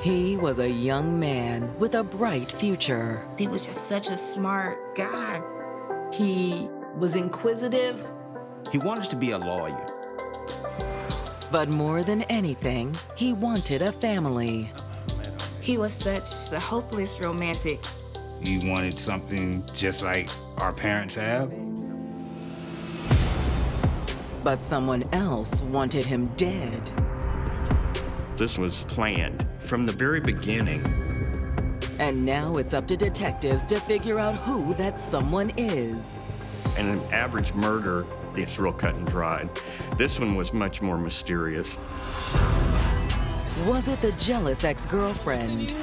He was a young man with a bright future. He was just such a smart guy. He was inquisitive. He wanted to be a lawyer. But more than anything, he wanted a family. He was such a hopeless romantic. He wanted something just like our parents have. But someone else wanted him dead. This was planned from the very beginning. And now it's up to detectives to figure out who that someone is. In an average murder, it's real cut and dried. This one was much more mysterious. Was it the jealous ex-girlfriend?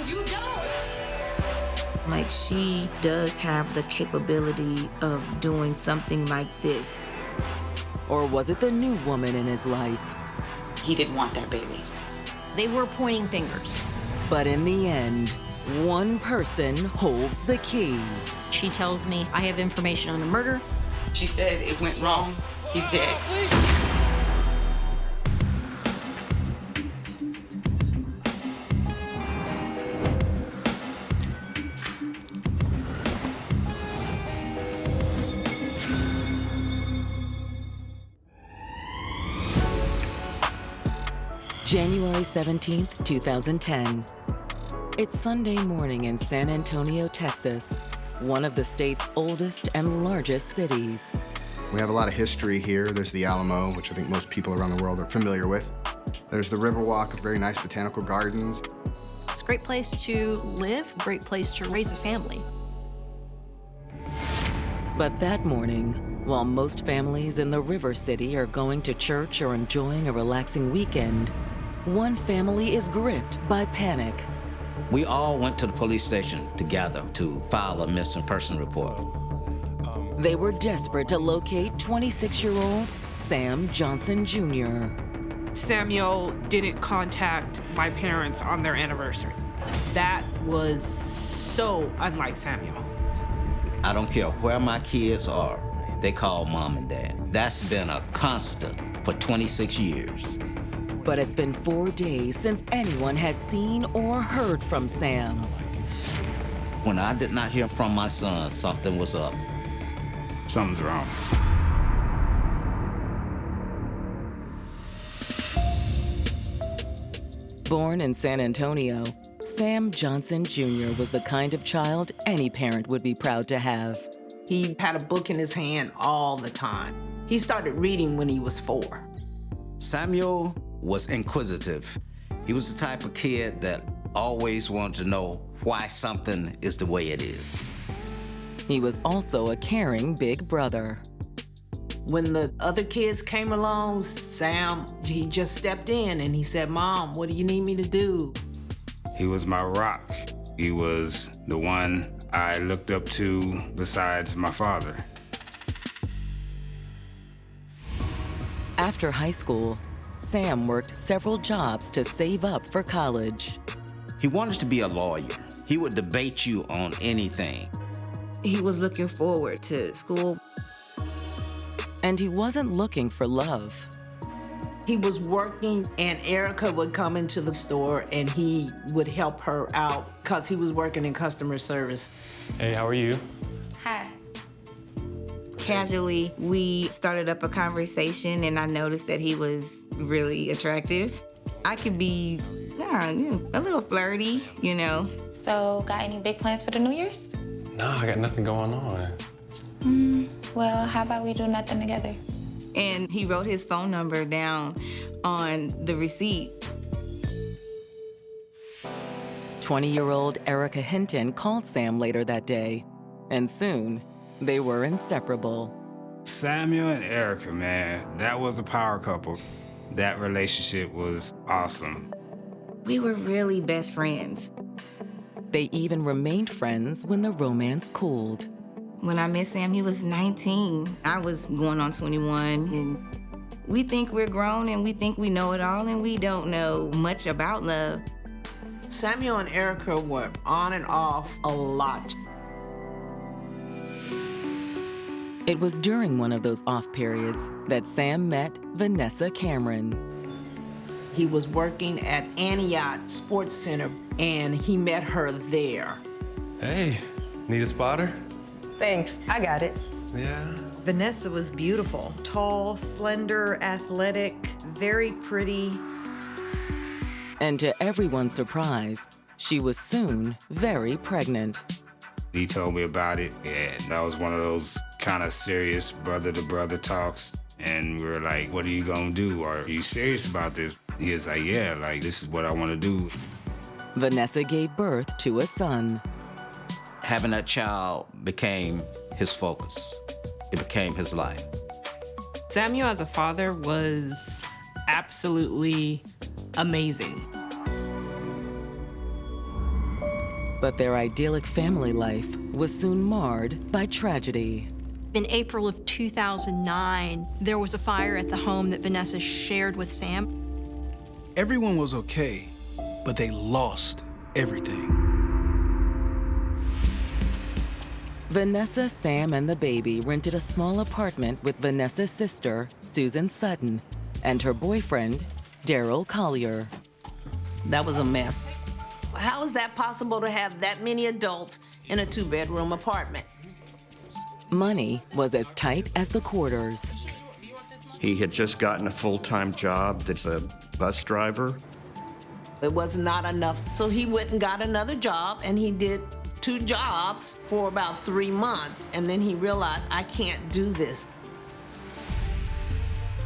Like, she does have the capability of doing something like this. Or was it the new woman in his life? He didn't want that baby. They were pointing fingers. But in the end, one person holds the key. She tells me I have information on a murder. She said it went wrong. He's dead. January 17th, 2010. It's Sunday morning in San Antonio, Texas, one of the state's oldest and largest cities. We have a lot of history here. There's the Alamo, which I think most people around the world are familiar with. There's the Riverwalk, of very nice botanical gardens. It's a great place to live, great place to raise a family. But that morning, while most families in the River City are going to church or enjoying a relaxing weekend, one family is gripped by panic. We all went to the police station together to file a missing person report. They were desperate to locate 26-year-old Sam Johnson Jr. Samuel didn't contact my parents on their anniversary. That was so unlike Samuel. I don't care where my kids are, they call mom and dad. That's been a constant for 26 years. But it's been 4 days since anyone has seen or heard from Sam. When I did not hear from my son, something was up. Something's wrong. Born in San Antonio, Sam Johnson Jr. was the kind of child any parent would be proud to have. He had a book in his hand all the time. He started reading when he was 4. Samuel was inquisitive. He was the type of kid that always wanted to know why something is the way it is. He was also a caring big brother. When the other kids came along, Sam, he just stepped in and he said, "Mom, what do you need me to do?" He was my rock. He was the one I looked up to besides my father. After high school, Sam worked several jobs to save up for college. He wanted to be a lawyer. He would debate you on anything. He was looking forward to school. And he wasn't looking for love. He was working, and Erica would come into the store and he would help her out because he was working in customer service. Hey, how are you? Hi. Casually, we started up a conversation, and I noticed that he was really attractive. I could be, a little flirty, you know. So, got any big plans for the New Year's? No, I got nothing going on. Well, how about we do nothing together? And he wrote his phone number down on the receipt. 20-year-old Erica Hinton called Sam later that day, and soon they were inseparable. Samuel and Erica, man, that was a power couple. That relationship was awesome. We were really best friends. They even remained friends when the romance cooled. When I met Sam, he was 19. I was going on 21, and we think we're grown and we think we know it all, and we don't know much about love. Samuel and Erica were on and off a lot. It was during one of those off periods that Sam met Vanessa Cameron. He was working at Antioch Sports Center. and he met her there. Hey, need a spotter? Thanks, I got it. Yeah. Vanessa was beautiful. Tall, slender, athletic, very pretty. And to everyone's surprise, she was soon very pregnant. He told me about it. Yeah, that was one of those kind of serious brother-to-brother talks. And we were like, what are you gonna do? Are you serious about this? He was like, yeah, like, this is what I wanna do. Vanessa gave birth to a son. Having that child became his focus. It became his life. Samuel as a father was absolutely amazing. But their idyllic family life was soon marred by tragedy. In April of 2009, there was a fire at the home that Vanessa shared with Sam. Everyone was okay, but they lost everything. Vanessa, Sam, and the baby rented a small apartment with Vanessa's sister, Susan Sutton, and her boyfriend, Daryl Collier. That was a mess. How is that possible to have that many adults in a 2-bedroom apartment? Money was as tight as the quarters. He had just gotten a full-time job as a bus driver. It was not enough, so he went and got another job, and he did 2 jobs for about 3 months, and then he realized, I can't do this.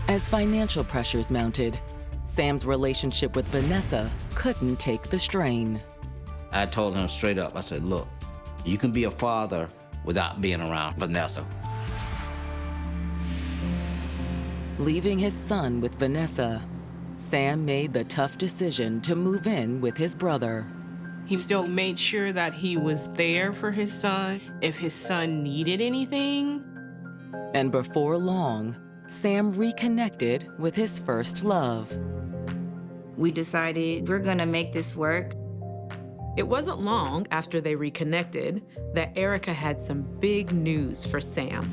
As financial pressures mounted, Sam's relationship with Vanessa couldn't take the strain. I told him straight up, I said, look, you can be a father without being around Vanessa. Leaving his son with Vanessa, Sam made the tough decision to move in with his brother. He still made sure that he was there for his son if his son needed anything. And before long, Sam reconnected with his first love. We decided we're gonna make this work. It wasn't long after they reconnected that Erica had some big news for Sam.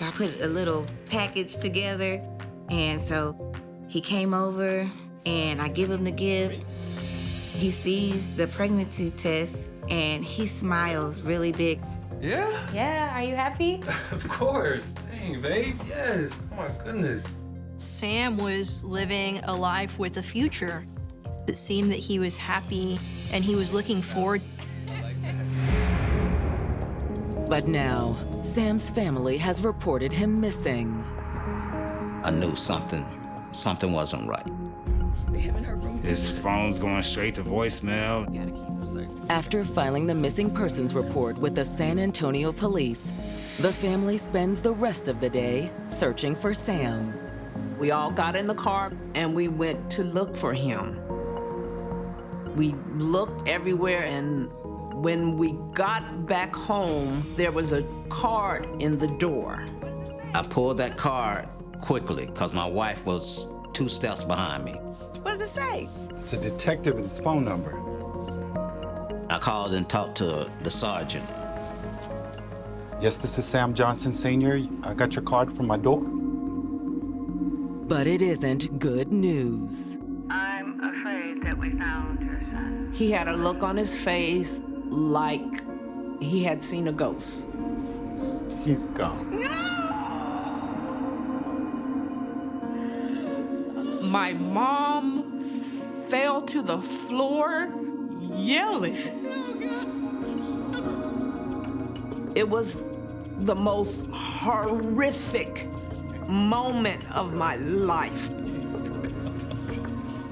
I put a little package together, and so he came over, and I give him the gift. He sees the pregnancy test, and he smiles really big. Yeah? Yeah, are you happy? Of course. Dang, babe. Yes. Oh, my goodness. Sam was living a life with a future. It seemed that he was happy and he was looking forward. But now, Sam's family has reported him missing. I knew something wasn't right. His phone's going straight to voicemail. After filing the missing persons report with the San Antonio police, the family spends the rest of the day searching for Sam. We all got in the car and we went to look for him. We looked everywhere, and when we got back home, there was a card in the door. I pulled that card quickly because my wife was 2 steps behind me. What does it say? It's a detective and his phone number. I called and talked to the sergeant. Yes, this is Sam Johnson, Sr. I got your card from my door. But it isn't good news. I'm afraid that we found your son. He had a look on his face like he had seen a ghost. He's gone. My mom fell to the floor yelling. It was the most horrific moment of my life.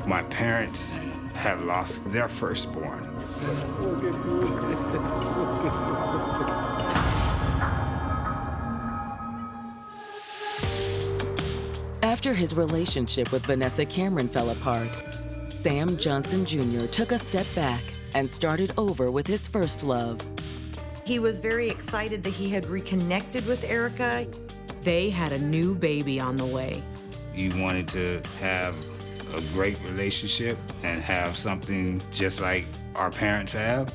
My parents have lost their firstborn. After his relationship with Vanessa Cameron fell apart, Sam Johnson Jr. took a step back and started over with his first love. He was very excited that he had reconnected with Erica. They had a new baby on the way. He wanted to have a great relationship and have something just like our parents have.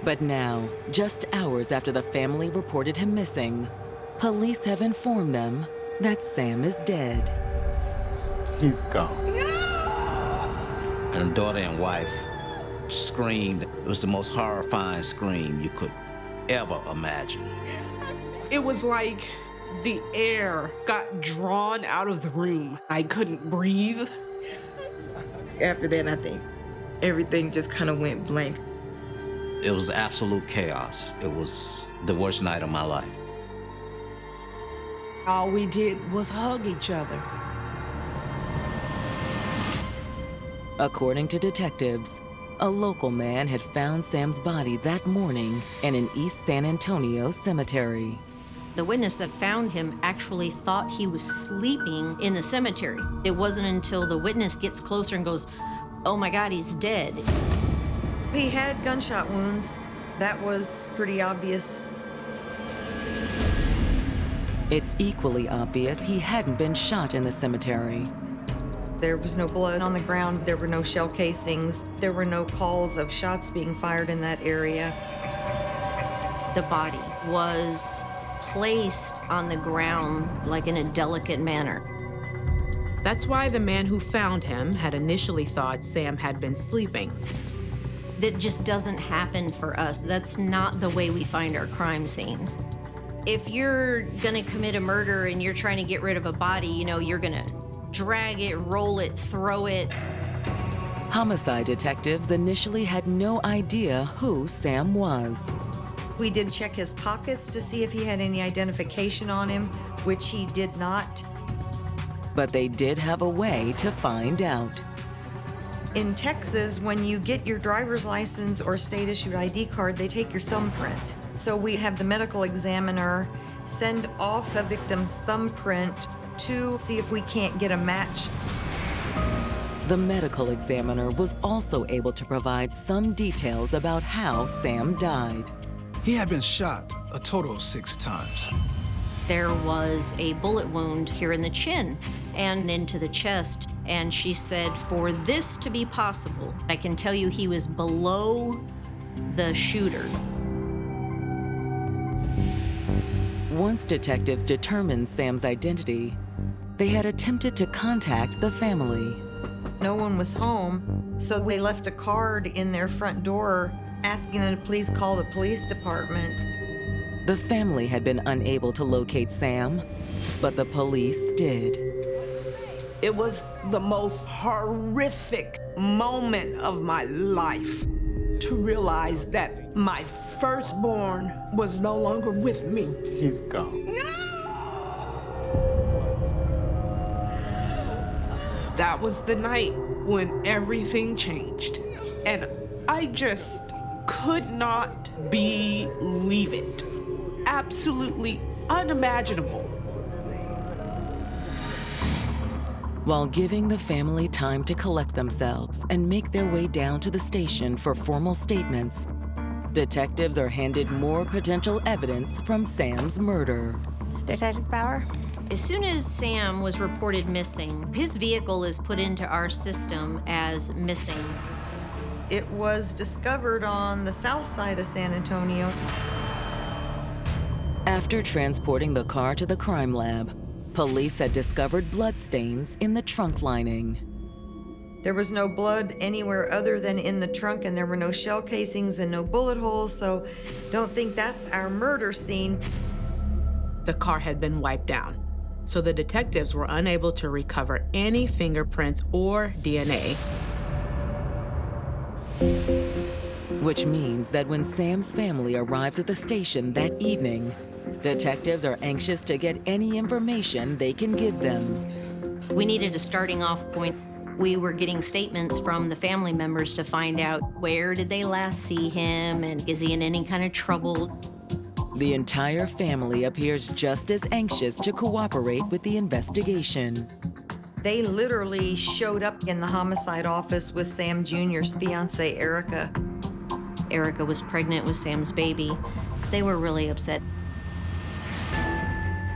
But now, just hours after the family reported him missing, police have informed them that Sam is dead. He's gone. and daughter and wife screamed. It was the most horrifying scream you could ever imagine. It was like the air got drawn out of the room. I couldn't breathe. After that, I think everything just kind of went blank. It was absolute chaos. It was the worst night of my life. All we did was hug each other. According to detectives, a local man had found Sam's body that morning in an East San Antonio cemetery. The witness that found him actually thought he was sleeping in the cemetery. It wasn't until the witness gets closer and goes, "Oh my God, he's dead." He had gunshot wounds. That was pretty obvious. It's equally obvious he hadn't been shot in the cemetery. There was no blood on the ground. There were no shell casings. There were no calls of shots being fired in that area. The body was placed on the ground like in a delicate manner. That's why the man who found him had initially thought Sam had been sleeping. That just doesn't happen for us. That's not the way we find our crime scenes. If you're gonna commit a murder and you're trying to get rid of a body, you know, you're gonna drag it, roll it, throw it. Homicide detectives initially had no idea who Sam was. We did check his pockets to see if he had any identification on him, which he did not. But they did have a way to find out. In Texas, when you get your driver's license or state-issued ID card, they take your thumbprint. So we have the medical examiner send off a victim's thumbprint to see if we can't get a match. The medical examiner was also able to provide some details about how Sam died. He had been shot a total of 6 times. There was a bullet wound here in the chin and into the chest. And she said, for this to be possible, I can tell you he was below the shooter. Once detectives determined Sam's identity, they had attempted to contact the family. No one was home, so we left a card in their front door asking them to please call the police department. The family had been unable to locate Sam, but the police did. It was the most horrific moment of my life to realize that my firstborn was no longer with me. He's gone. That was the night when everything changed. And I just could not believe it. Absolutely unimaginable. While giving the family time to collect themselves and make their way down to the station for formal statements, detectives are handed more potential evidence from Sam's murder. Detective Bauer? As soon as Sam was reported missing, his vehicle is put into our system as missing. It was discovered on the south side of San Antonio. After transporting the car to the crime lab, police had discovered bloodstains in the trunk lining. There was no blood anywhere other than in the trunk, and there were no shell casings and no bullet holes, so don't think that's our murder scene. The car had been wiped down, so the detectives were unable to recover any fingerprints or DNA. Which means that when Sam's family arrives at the station that evening, detectives are anxious to get any information they can give them. We needed a starting off point. We were getting statements from the family members to find out where did they last see him and is he in any kind of trouble. The entire family appears just as anxious to cooperate with the investigation. They literally showed up in the homicide office with Sam Jr.'s fiancée, Erica. Erica was pregnant with Sam's baby. They were really upset.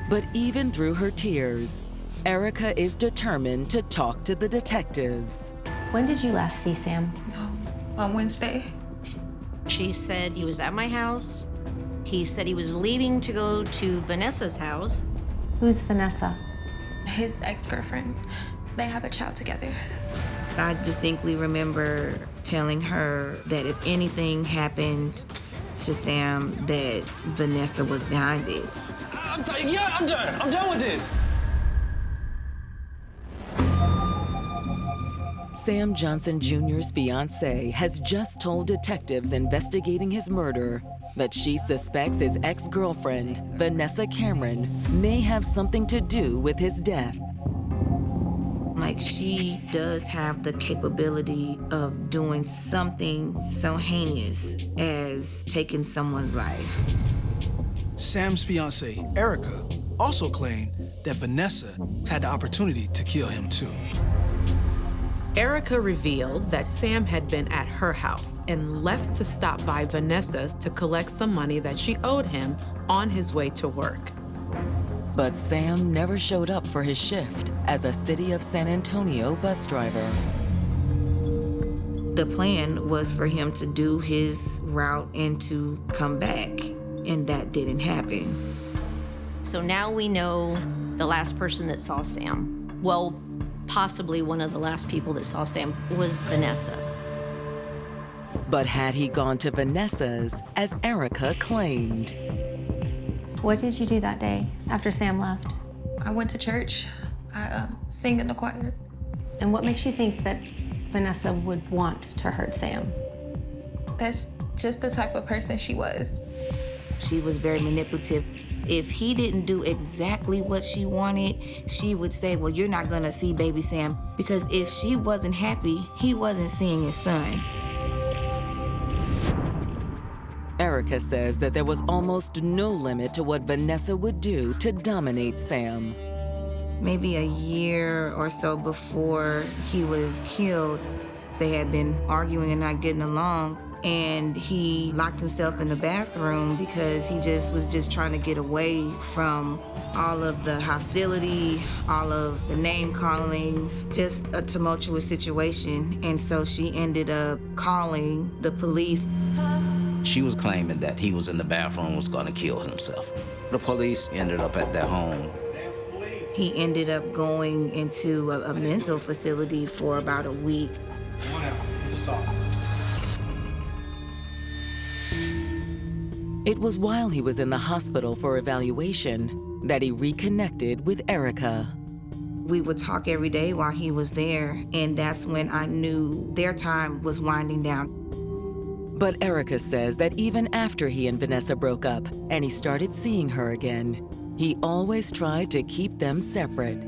But even through her tears, Erica is determined to talk to the detectives. When did you last see Sam? On Wednesday. She said he was at my house. He said he was leaving to go to Vanessa's house. Who's Vanessa? His ex-girlfriend. They have a child together. I distinctly remember telling her that if anything happened to Sam, that Vanessa was behind it. I'm done. I'm done with this. Sam Johnson Jr.'s fiancée has just told detectives investigating his murder that she suspects his ex-girlfriend, Vanessa Cameron, may have something to do with his death. Like, she does have the capability of doing something so heinous as taking someone's life. Sam's fiancée, Erica, also claimed that Vanessa had the opportunity to kill him too. Erica revealed that Sam had been at her house and left to stop by Vanessa's to collect some money that she owed him on his way to work. But Sam never showed up for his shift as a City of San Antonio bus driver. The plan was for him to do his route and to come back, and that didn't happen. So now we know the last person that saw Sam, well, possibly one of the last people that saw Sam, was Vanessa. But had he gone to Vanessa's, as Erica claimed? What did you do that day after Sam left? I went to church. I sang in the choir. And what makes you think that Vanessa would want to hurt Sam? That's just the type of person she was. She was very manipulative. If he didn't do exactly what she wanted, she would say, well, you're not gonna see baby Sam, because if she wasn't happy, he wasn't seeing his son. Erica says that there was almost no limit to what Vanessa would do to dominate Sam. Maybe a year or so before he was killed, they had been arguing and not getting along, and he locked himself in the bathroom because he was just trying to get away from all of the hostility, all of the name calling, just a tumultuous situation. And so she ended up calling the police. She was claiming that he was in the bathroom, was gonna kill himself. The police ended up at their home. He ended up going into a mental facility for about a week. It was while he was in the hospital for evaluation that he reconnected with Erica. We would talk every day while he was there, and that's when I knew their time was winding down. But Erica says that even after he and Vanessa broke up and he started seeing her again, he always tried to keep them separate.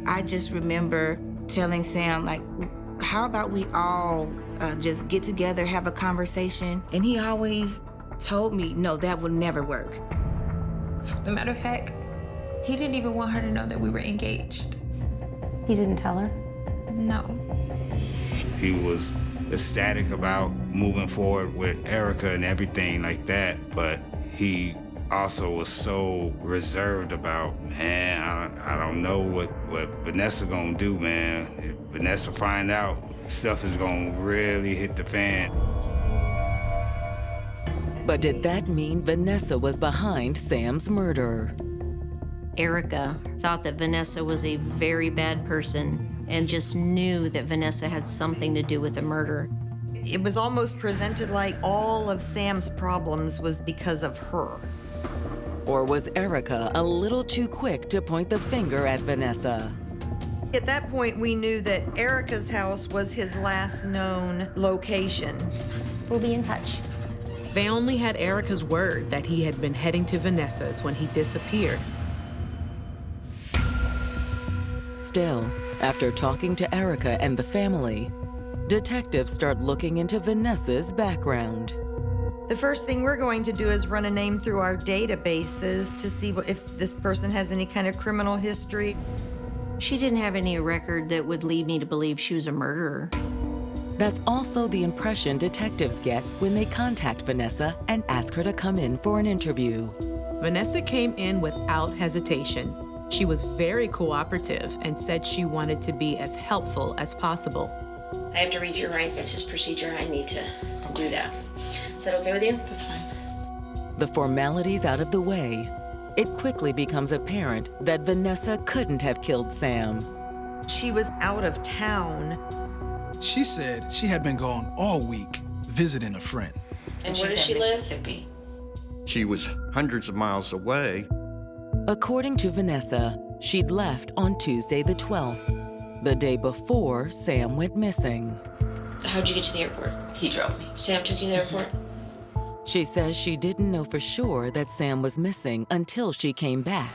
I just remember telling Sam, like, how about we all just get together, have a conversation? And he always told me, no, that would never work. As a matter of fact, he didn't even want her to know that we were engaged. He didn't tell her? No. He was ecstatic about moving forward with Erica and everything like that, but he also was so reserved about, man, I don't know what Vanessa gonna do, man. If Vanessa find out, stuff is gonna really hit the fan. But did that mean Vanessa was behind Sam's murder? Erica thought that Vanessa was a very bad person and just knew that Vanessa had something to do with the murder. It was almost presented like all of Sam's problems was because of her. Or was Erica a little too quick to point the finger at Vanessa? At that point, we knew that Erica's house was his last known location. We'll be in touch. They only had Erica's word that he had been heading to Vanessa's when he disappeared. Still, after talking to Erica and the family, detectives start looking into Vanessa's background. The first thing we're going to do is run a name through our databases to see if this person has any kind of criminal history. She didn't have any record that would lead me to believe she was a murderer. That's also the impression detectives get when they contact Vanessa and ask her to come in for an interview. Vanessa came in without hesitation. She was very cooperative and said she wanted to be as helpful as possible. I have to read your rights. That's just procedure. I need to do that. Is that okay with you? That's fine. The formalities out of the way, it quickly becomes apparent that Vanessa couldn't have killed Sam. She was out of town. She said she had been gone all week visiting a friend. And where does she live? She was hundreds of miles away. According to Vanessa, she'd left on Tuesday the 12th, the day before Sam went missing. How'd you get to the airport? He drove me. Sam took you to the airport? She says she didn't know for sure that Sam was missing until she came back,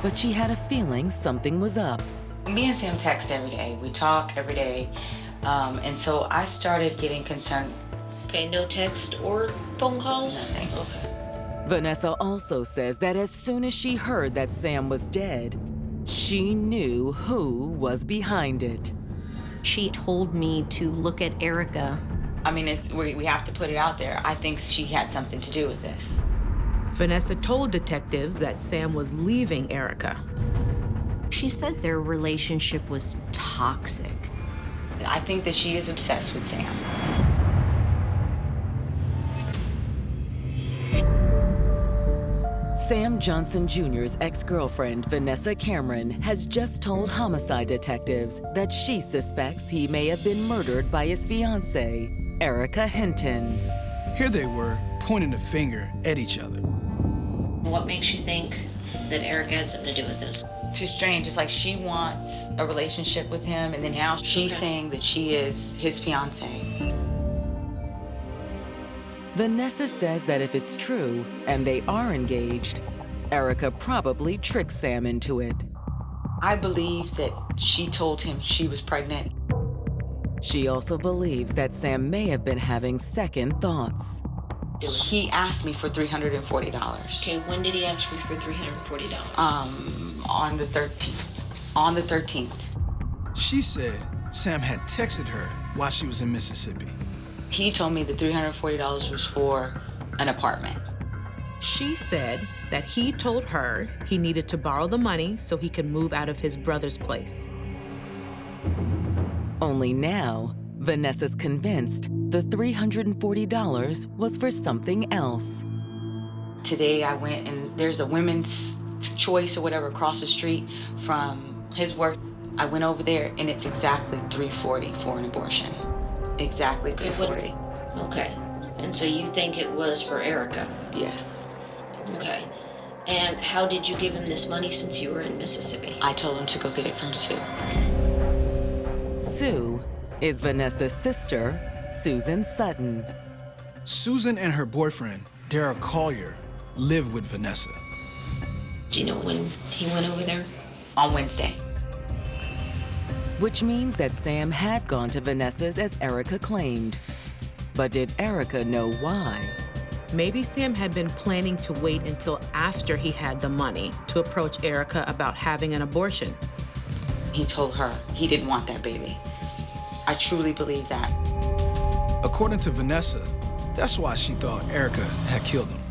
but she had a feeling something was up. Me and Sam text every day. We talk every day. And so I started getting concerned. Okay, no text or phone calls? Nothing. Okay. Vanessa also says that as soon as she heard that Sam was dead, she knew who was behind it. She told me to look at Erica. I mean, we have to put it out there. I think she had something to do with this. Vanessa told detectives that Sam was leaving Erica. She said their relationship was toxic. I think that she is obsessed with Sam. Sam Johnson Jr.'s ex-girlfriend, Vanessa Cameron, has just told homicide detectives that she suspects he may have been murdered by his fiancée, Erica Hinton. Here they were, pointing a finger at each other. What makes you think that Erica had something to do with this? She's strange. It's like she wants a relationship with him, and then now she's saying that she is his fiancée. Vanessa says that if it's true, and they are engaged, Erica probably tricked Sam into it. I believe that she told him she was pregnant. She also believes that Sam may have been having second thoughts. He asked me for $340. Okay, when did he ask you for $340? On the 13th. On the 13th. She said Sam had texted her while she was in Mississippi. He told me the $340 was for an apartment. She said that he told her he needed to borrow the money so he could move out of his brother's place. Only now, Vanessa's convinced the $340 was for something else. Today I went and there's a women's choice or whatever across the street from his work. I went over there and it's exactly $340 for an abortion. Exactly $340. Okay. And so you think it was for Erica? Yes. Okay. And how did you give him this money since you were in Mississippi? I told him to go get it from Sue. Sue is Vanessa's sister, Susan Sutton. Susan and her boyfriend, Derek Collier, live with Vanessa. Do you know when he went over there? On Wednesday. Which means that Sam had gone to Vanessa's as Erica claimed. But did Erica know why? Maybe Sam had been planning to wait until after he had the money to approach Erica about having an abortion. He told her he didn't want that baby. I truly believe that. According to Vanessa, that's why she thought Erica had killed him.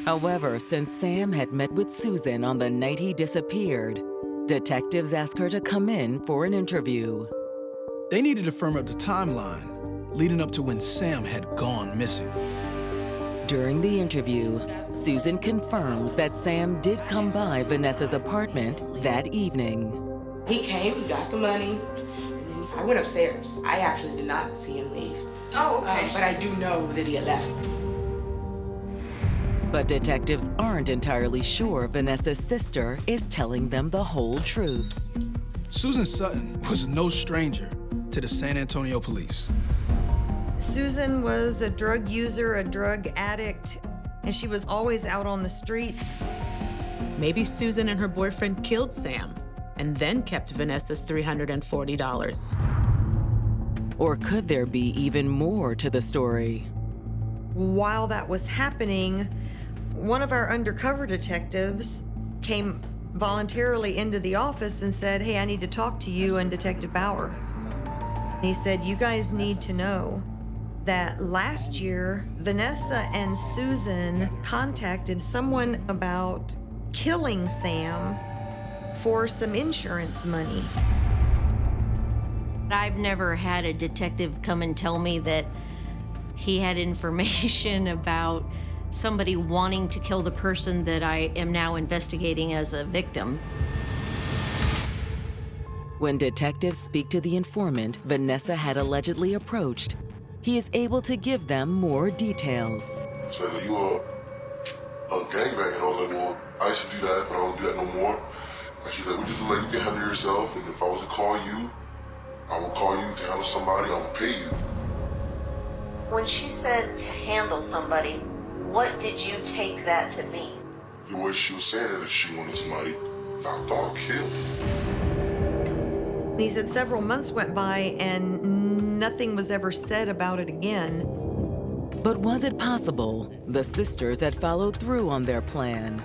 However, since Sam had met with Susan on the night he disappeared, detectives asked her to come in for an interview. They needed to firm up the timeline leading up to when Sam had gone missing. During the interview, Susan confirms that Sam did come by Vanessa's apartment that evening. He came, he got the money, and then I went upstairs. I actually did not see him leave. Oh, okay. But I do know that he had left. But detectives aren't entirely sure Vanessa's sister is telling them the whole truth. Susan Sutton was no stranger to the San Antonio police. Susan was a drug user, a drug addict, and she was always out on the streets. Maybe Susan and her boyfriend killed Sam and then kept Vanessa's $340. Or could there be even more to the story? While that was happening, one of our undercover detectives came voluntarily into the office and said, "Hey, I need to talk to you and Detective Bauer." He said, "You guys need to know that last year, Vanessa and Susan contacted someone about killing Sam for some insurance money." I've never had a detective come and tell me that he had information about somebody wanting to kill the person that I am now investigating as a victim. When detectives speak to the informant Vanessa had allegedly approached, he is able to give them more details. So you a gangbang, and I was like, well, I used to do that, but I don't do that no more. And she's like, we just like you can handle yourself, and if I was to call you, I will call you to handle somebody, I will pay you. When she said to handle somebody, what did you take that to mean? The way she was saying it, that she wanted somebody knocked off, killed. He said several months went by and nothing was ever said about it again. But was it possible the sisters had followed through on their plan?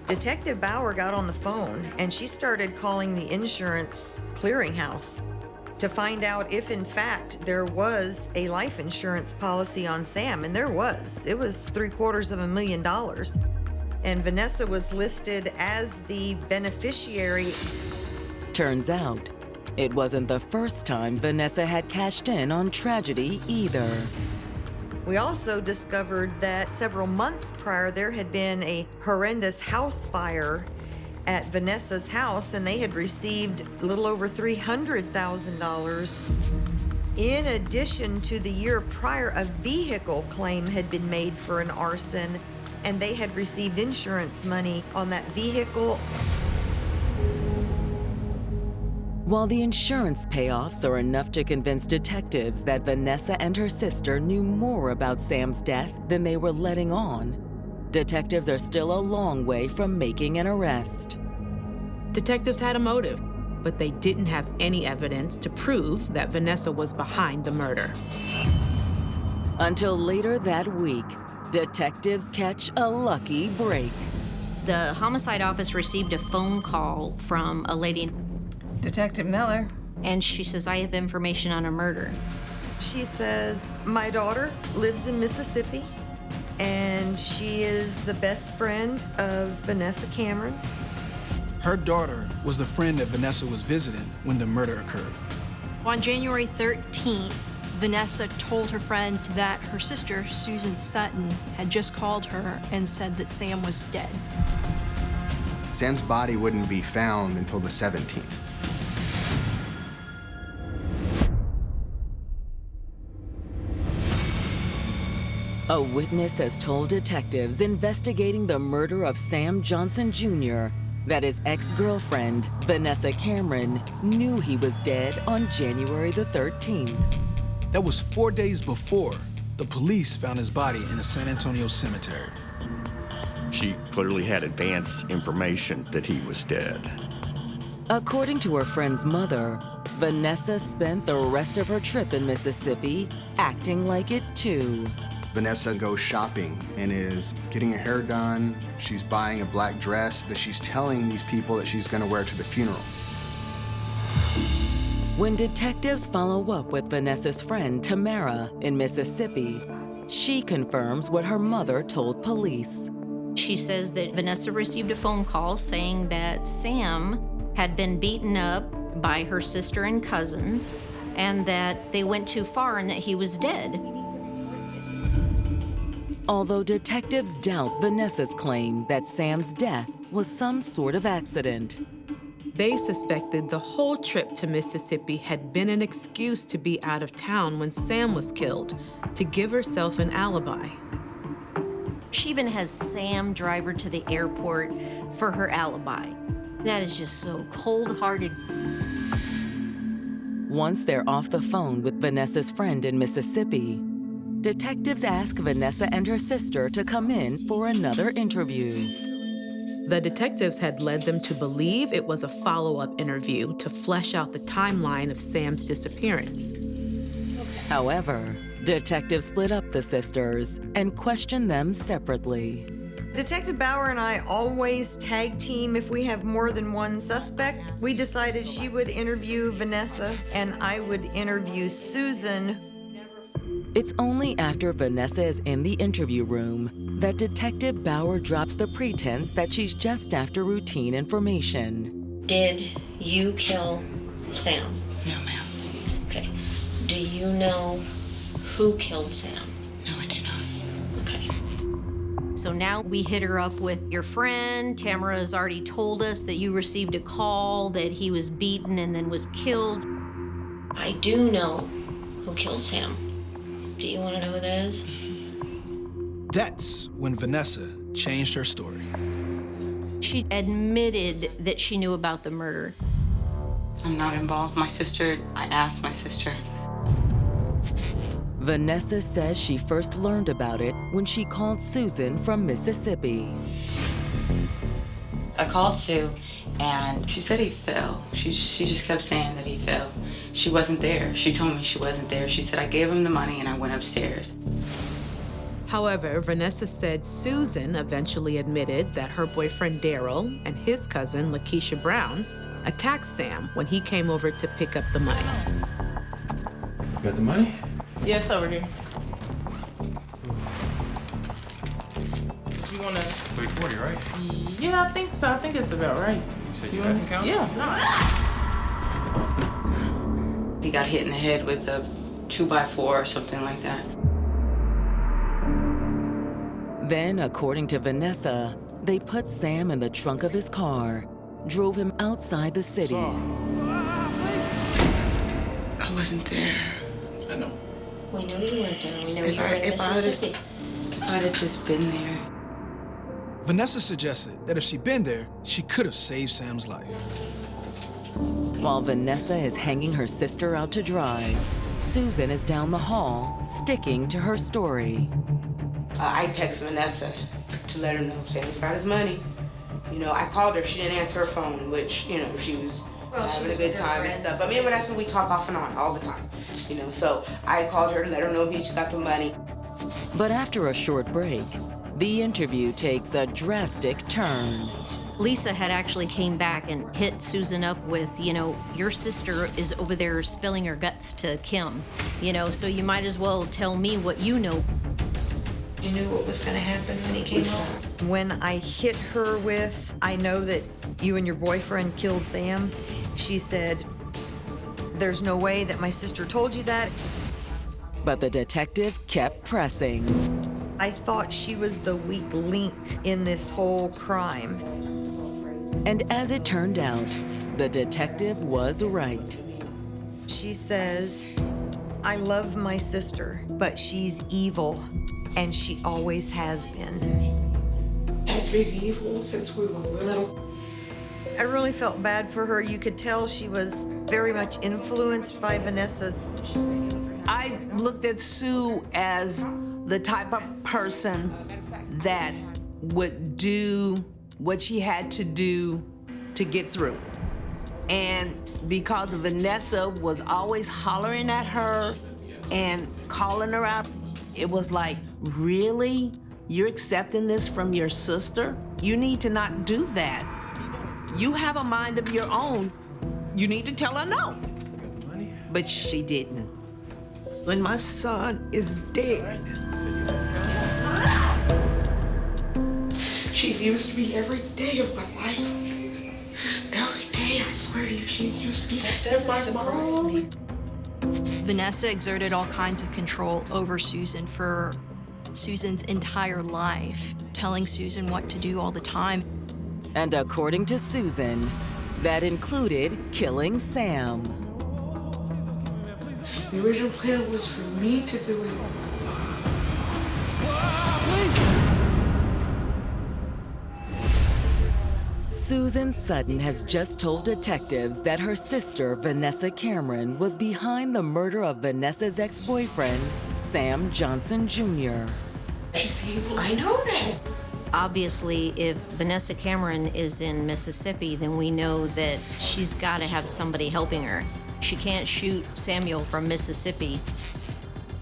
Detective Bauer got on the phone and she started calling the insurance clearinghouse to find out if in fact there was a life insurance policy on Sam, and there was. It was $750,000. And Vanessa was listed as the beneficiary. Turns out, it wasn't the first time Vanessa had cashed in on tragedy either. We also discovered that several months prior, there had been a horrendous house fire at Vanessa's house, and they had received a little over $300,000. In addition to the year prior, a vehicle claim had been made for an arson, and they had received insurance money on that vehicle. While the insurance payoffs are enough to convince detectives that Vanessa and her sister knew more about Sam's death than they were letting on, detectives are still a long way from making an arrest. Detectives had a motive, but they didn't have any evidence to prove that Vanessa was behind the murder. Until later that week, detectives catch a lucky break. The homicide office received a phone call from a lady, Detective Miller. And she says, I have information on a murder. She says, my daughter lives in Mississippi, and she is the best friend of Vanessa Cameron. Her daughter was the friend that Vanessa was visiting when the murder occurred. On January 13th, Vanessa told her friend that her sister, Susan Sutton, had just called her and said that Sam was dead. Sam's body wouldn't be found until the 17th. A witness has told detectives investigating the murder of Sam Johnson Jr. that his ex-girlfriend, Vanessa Cameron, knew he was dead on January the 13th. That was 4 days before the police found his body in the San Antonio cemetery. She clearly had advance information that he was dead. According to her friend's mother, Vanessa spent the rest of her trip in Mississippi acting like it too. Vanessa goes shopping and is getting her hair done. She's buying a black dress that she's telling these people that she's gonna wear to the funeral. When detectives follow up with Vanessa's friend Tamara in Mississippi, she confirms what her mother told police. She says that Vanessa received a phone call saying that Sam had been beaten up by her sister and cousins, and that they went too far and that he was dead. Although detectives doubt Vanessa's claim that Sam's death was some sort of accident. They suspected the whole trip to Mississippi had been an excuse to be out of town when Sam was killed, to give herself an alibi. She even has Sam drive her to the airport for her alibi. That is just so cold-hearted. Once they're off the phone with Vanessa's friend in Mississippi, detectives ask Vanessa and her sister to come in for another interview. The detectives had led them to believe it was a follow-up interview to flesh out the timeline of Sam's disappearance. However, detectives split up the sisters and questioned them separately. Detective Bauer and I always tag team if we have more than one suspect. We decided she would interview Vanessa and I would interview Susan. It's only after Vanessa is in the interview room that Detective Bauer drops the pretense that she's just after routine information. Did you kill Sam? No, ma'am. Okay. Do you know who killed Sam? No, I do not. Okay. So now we hit her up with your friend. Tamara has already told us that you received a call that he was beaten and then was killed. I do know who killed Sam. Do you want to know who that is? That's when Vanessa changed her story. She admitted that she knew about the murder. I'm not involved. My sister, I asked my sister. Vanessa says she first learned about it when she called Susan from Mississippi. I called Sue, and she said he fell. She just kept saying that he fell. She wasn't there. She told me she wasn't there. She said, I gave him the money and I went upstairs. However, Vanessa said Susan eventually admitted that her boyfriend Daryl and his cousin Lakeisha Brown attacked Sam when he came over to pick up the money. You got the money? Yes, over here. You wanna? 340, right? Yeah, I think so. I think it's about right. You said you can count? Yeah. He got hit in the head with a 2x4 or something like that. Then, according to Vanessa, they put Sam in the trunk of his car, drove him outside the city. I wasn't there. I know. We know you weren't there. We know you were in Mississippi. If I'd have just been there. Vanessa suggested that if she'd been there, she could have saved Sam's life. While Vanessa is hanging her sister out to dry, Susan is down the hall, sticking to her story. I texted Vanessa to let her know Sam's got his money. You know, I called her. She didn't answer her phone, which, you know, she was having a good time and stuff. But me and Vanessa, we talk off and on all the time. You know, so I called her to let her know he got the money. But after a short break, the interview takes a drastic turn. Lisa had actually came back and hit Susan up with, you know, your sister is over there spilling her guts to Kim, you know, so you might as well tell me what you know. You knew what was going to happen when he came home? When I hit her with, I know that you and your boyfriend killed Sam, she said, there's no way that my sister told you that. But the detective kept pressing. I thought she was the weak link in this whole crime. And as it turned out, the detective was right. She says, I love my sister, but she's evil, and she always has been. Has been evil since we were little. I really felt bad for her. You could tell she was very much influenced by Vanessa. I looked at Sue as the type of person that would do what she had to do to get through. And because Vanessa was always hollering at her and calling her out, it was like, really? You're accepting this from your sister? You need to not do that. You have a mind of your own. You need to tell her no. But she didn't. When my son is dead. She's used to me every day of my life. Every day, I swear to you, she used to me. That doesn't surprise me. Vanessa exerted all kinds of control over Susan for Susan's entire life, telling Susan what to do all the time. And according to Susan, that included killing Sam. The original plan was for me to do it. Susan Sutton has just told detectives that her sister, Vanessa Cameron, was behind the murder of Vanessa's ex-boyfriend, Sam Johnson Jr. I know that. Obviously, if Vanessa Cameron is in Mississippi, then we know that she's got to have somebody helping her. She can't shoot Samuel from Mississippi.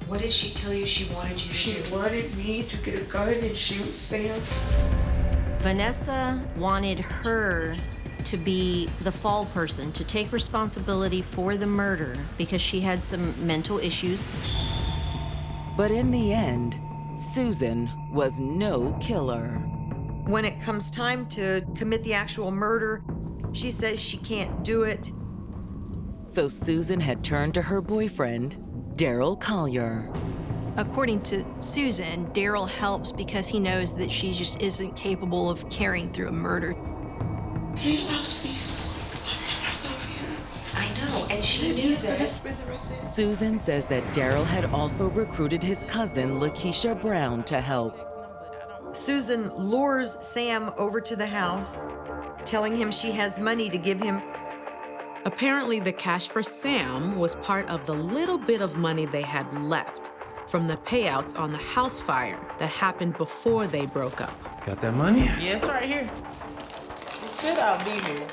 What did she tell you she wanted you to do? She wanted me to get a gun and shoot Sam. Vanessa wanted her to be the fall person, to take responsibility for the murder because she had some mental issues. But in the end, Susan was no killer. When it comes time to commit the actual murder, she says she can't do it. So Susan had turned to her boyfriend, Daryl Collier. According to Susan, Daryl helps because he knows that she just isn't capable of carrying through a murder. He loves me. I know, and she knew that. Susan says that Daryl had also recruited his cousin, Lakeisha Brown, to help. Susan lures Sam over to the house, telling him she has money to give him. Apparently, the cash for Sam was part of the little bit of money they had left from the payouts on the house fire that happened before they broke up. Got that money? Yes, right here. It should all be here.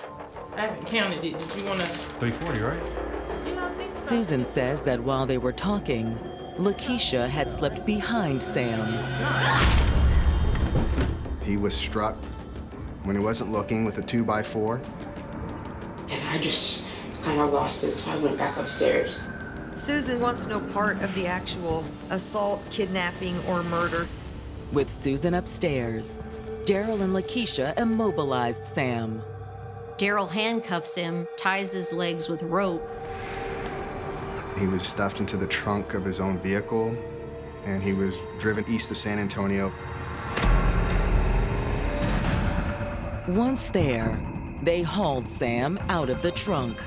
I haven't counted it. Did you want to? 340, right? Yeah, I think so. Susan says that while they were talking, Lakeisha had slipped behind Sam. He was struck when he wasn't looking with a 2x4. And I just kind of lost it, so I went back upstairs. Susan wants no part of the actual assault, kidnapping, or murder. With Susan upstairs, Daryl and Lakeisha immobilized Sam. Daryl handcuffs him, ties his legs with rope. He was stuffed into the trunk of his own vehicle, and he was driven east of San Antonio. Once there, they hauled Sam out of the trunk.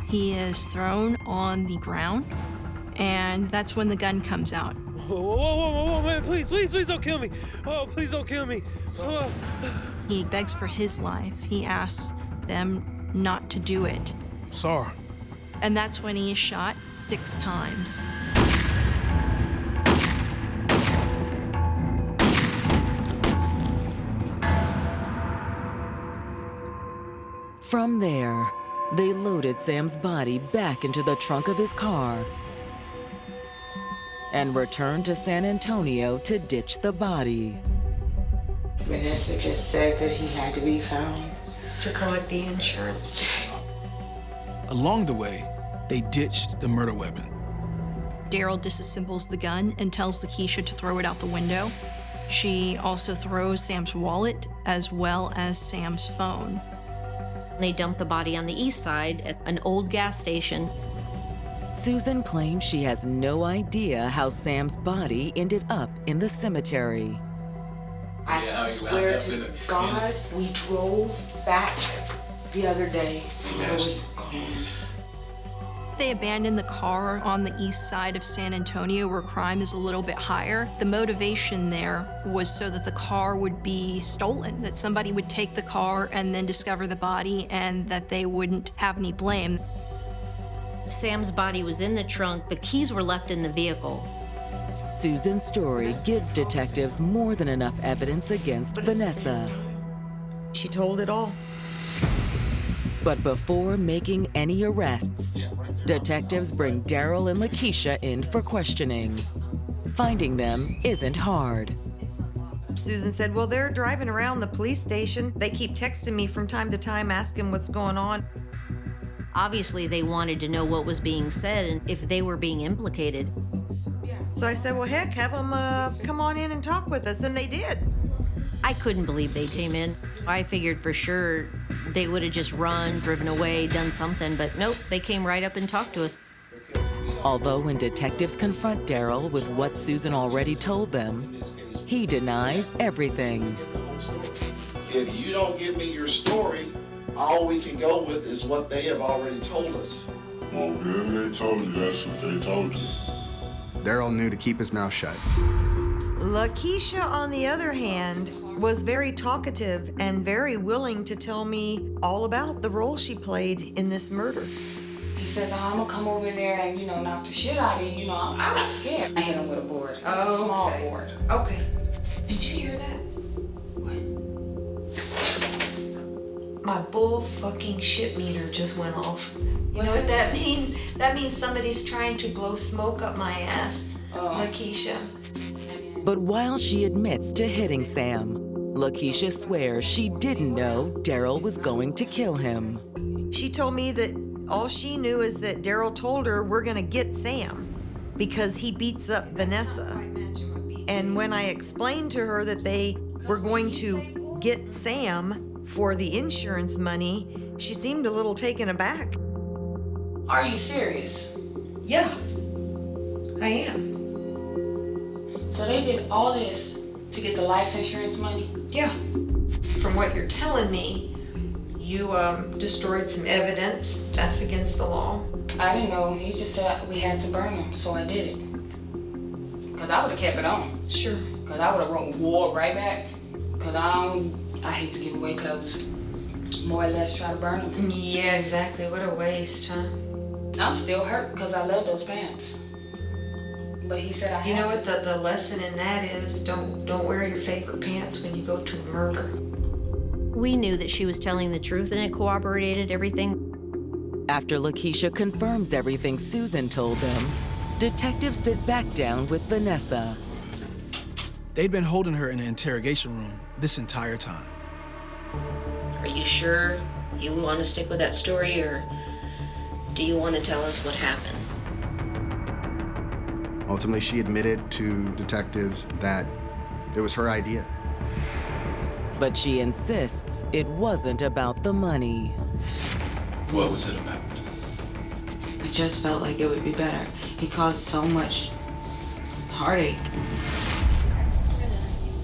He is thrown on the ground, and that's when the gun comes out. Whoa, whoa, whoa, whoa, man, please don't kill me. Oh, please don't kill me. Oh. He begs for his life. He asks them not to do it. Sorry. And that's when he is shot 6 times. From there, they loaded Sam's body back into the trunk of his car and returned to San Antonio to ditch the body. Vanessa just said that he had to be found. To collect the insurance. Along the way, they ditched the murder weapon. Daryl disassembles the gun and tells Lakeisha to throw it out the window. She also throws Sam's wallet as well as Sam's phone. They dump the body on the east side at an old gas station. Susan claims she has no idea how Sam's body ended up in the cemetery. I swear to God, we drove back the other day. It was gone. They abandoned the car on the east side of San Antonio where crime is a little bit higher. The motivation there was so that the car would be stolen, that somebody would take the car and then discover the body and that they wouldn't have any blame. Sam's body was in the trunk. The keys were left in the vehicle. Susan's story gives detectives more than enough evidence against Vanessa. She told it all. But before making any arrests, detectives bring Daryl and Lakeisha in for questioning. Finding them isn't hard. Susan said, well, they're driving around the police station. They keep texting me from time to time asking what's going on. Obviously, they wanted to know what was being said and if they were being implicated. So I said, well, heck, have them come on in and talk with us, and they did. I couldn't believe they came in. I figured for sure they would have just run, driven away, done something, but nope, they came right up and talked to us. Although when detectives confront Daryl with what Susan already told them, he denies everything. If you don't give me your story, all we can go with is what they have already told us. Well, whatever they told you, that's what they told you. Daryl knew to keep his mouth shut. Lakeisha, on the other hand, was very talkative and very willing to tell me all about the role she played in this murder. He says, I'm gonna come over there and, knock the shit out of you. I'm not scared. I hit him with a board. A small board. Okay. Did you hear that? My bull fucking shit meter just went off. You know what that means? That means somebody's trying to blow smoke up my ass, Lakeisha. But while she admits to hitting Sam, Lakeisha swears she didn't know Daryl was going to kill him. She told me that all she knew is that Daryl told her we're gonna get Sam because he beats up Vanessa. And when I explained to her that they were going to get Sam for the insurance money, she seemed a little taken aback. Are you serious? Yeah, I am. So they did all this to get the life insurance money? Yeah. From what you're telling me, you destroyed some evidence. That's against the law. I didn't know. He just said we had to burn them, so I did it. Because I would have kept it on. Sure. Because I would have wrote war right back. Because I hate to give away clothes. More or less try to burn them. Yeah, exactly. What a waste, huh? I'm still hurt because I love those pants. But he said I had to. You know what the lesson in that is? Don't wear your favorite pants when you go to a murder. We knew that she was telling the truth and it corroborated everything. After Lakeisha confirms everything Susan told them, detectives sit back down with Vanessa. They'd been holding her in an interrogation room this entire time. Are you sure you want to stick with that story, or do you want to tell us what happened? Ultimately, she admitted to detectives that it was her idea. But she insists it wasn't about the money. What was it about? I just felt like it would be better. He caused so much heartache.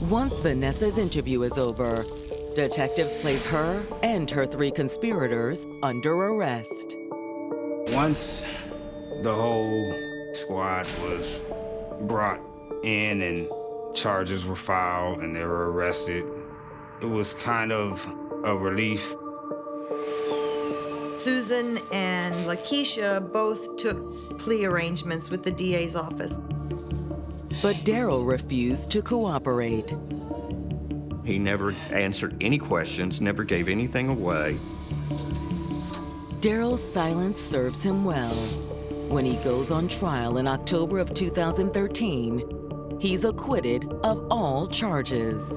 Once Vanessa's interview is over, detectives place her and her 3 conspirators under arrest. Once the whole squad was brought in and charges were filed and they were arrested, it was kind of a relief. Susan and Lakeisha both took plea arrangements with the DA's office. But Daryl refused to cooperate. He never answered any questions, never gave anything away. Daryl's silence serves him well. When he goes on trial in October of 2013, he's acquitted of all charges.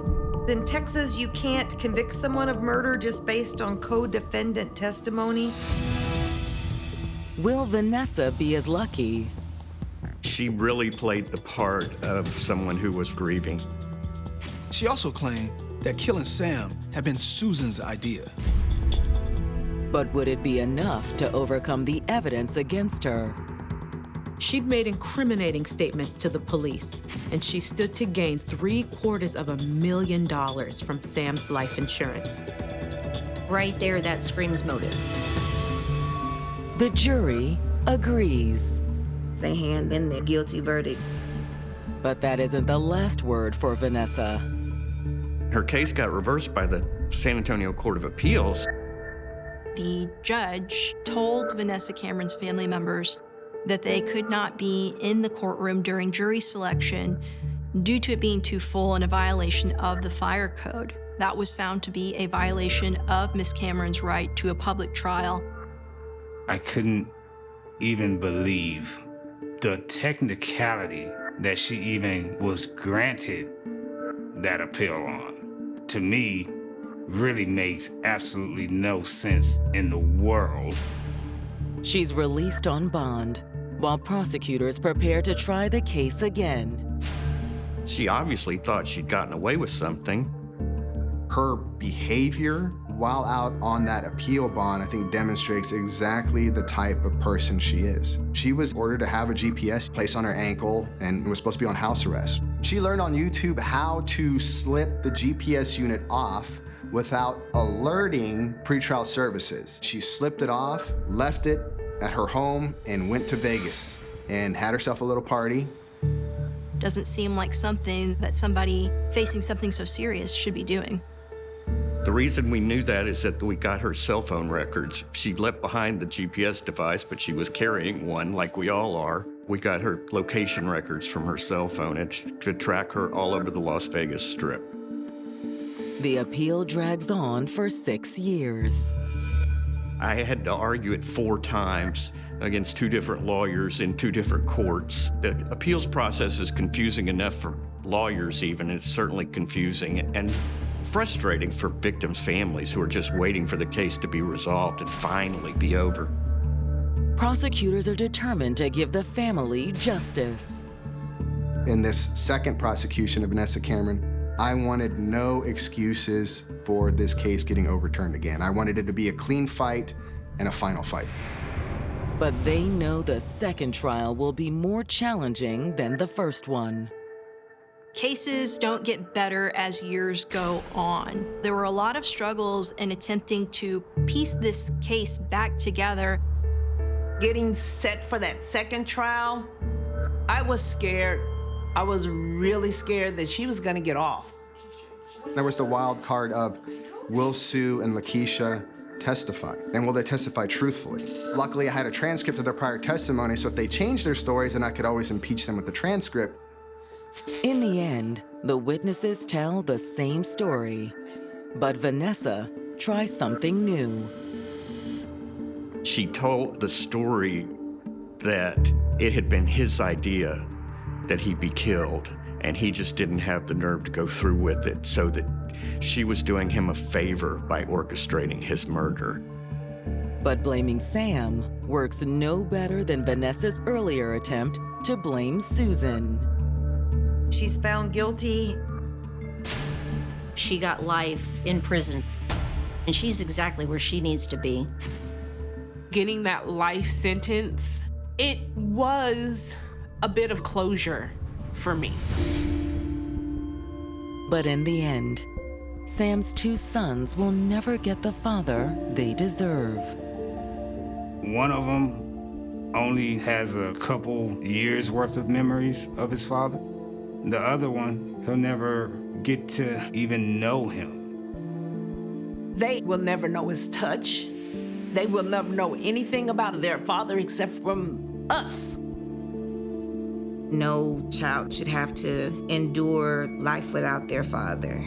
In Texas, you can't convict someone of murder just based on co-defendant testimony. Will Vanessa be as lucky? She really played the part of someone who was grieving. She also claimed that killing Sam had been Susan's idea. But would it be enough to overcome the evidence against her? She'd made incriminating statements to the police, and she stood to gain $750,000 from Sam's life insurance. Right there, that screams motive. The jury agrees. They hand in their guilty verdict. But that isn't the last word for Vanessa. Her case got reversed by the San Antonio Court of Appeals. The judge told Vanessa Cameron's family members that they could not be in the courtroom during jury selection due to it being too full and a violation of the fire code. That was found to be a violation of Miss Cameron's right to a public trial. I couldn't even believe the technicality that she even was granted that appeal on. To me, really makes absolutely no sense in the world. She's released on bond, while prosecutors prepare to try the case again. She obviously thought she'd gotten away with something. Her behavior while out on that appeal bond, I think, demonstrates exactly the type of person she is. She was ordered to have a GPS placed on her ankle and was supposed to be on house arrest. She learned on YouTube how to slip the GPS unit off without alerting pretrial services. She slipped it off, left it at her home, and went to Vegas and had herself a little party. Doesn't seem like something that somebody facing something so serious should be doing. The reason we knew that is that we got her cell phone records. She left behind the GPS device, but she was carrying one like we all are. We got her location records from her cell phone and could track her all over the Las Vegas Strip. The appeal drags on for 6 years. I had to argue it 4 times against 2 different lawyers in 2 different courts. The appeals process is confusing enough for lawyers even, and it's certainly confusing and frustrating for victims' families who are just waiting for the case to be resolved and finally be over. Prosecutors are determined to give the family justice. In this second prosecution of Vanessa Cameron, I wanted no excuses for this case getting overturned again. I wanted it to be a clean fight and a final fight. But they know the second trial will be more challenging than the first one. Cases don't get better as years go on. There were a lot of struggles in attempting to piece this case back together. Getting set for that second trial, I was scared. I was really scared that she was gonna get off. There was the wild card of, will Sue and Lakeisha testify? And will they testify truthfully? Luckily, I had a transcript of their prior testimony, so if they changed their stories, then I could always impeach them with the transcript. In the end, the witnesses tell the same story, but Vanessa tries something new. She told the story that it had been his idea that he be killed, and he just didn't have the nerve to go through with it, so that she was doing him a favor by orchestrating his murder. But blaming Sam works no better than Vanessa's earlier attempt to blame Susan. She's found guilty. She got life in prison, and she's exactly where she needs to be. Getting that life sentence, it was a bit of closure for me. But in the end, Sam's two sons will never get the father they deserve. One of them only has a couple years worth of memories of his father. The other one, he'll never get to even know him. They will never know his touch. They will never know anything about their father except from us. No child should have to endure life without their father.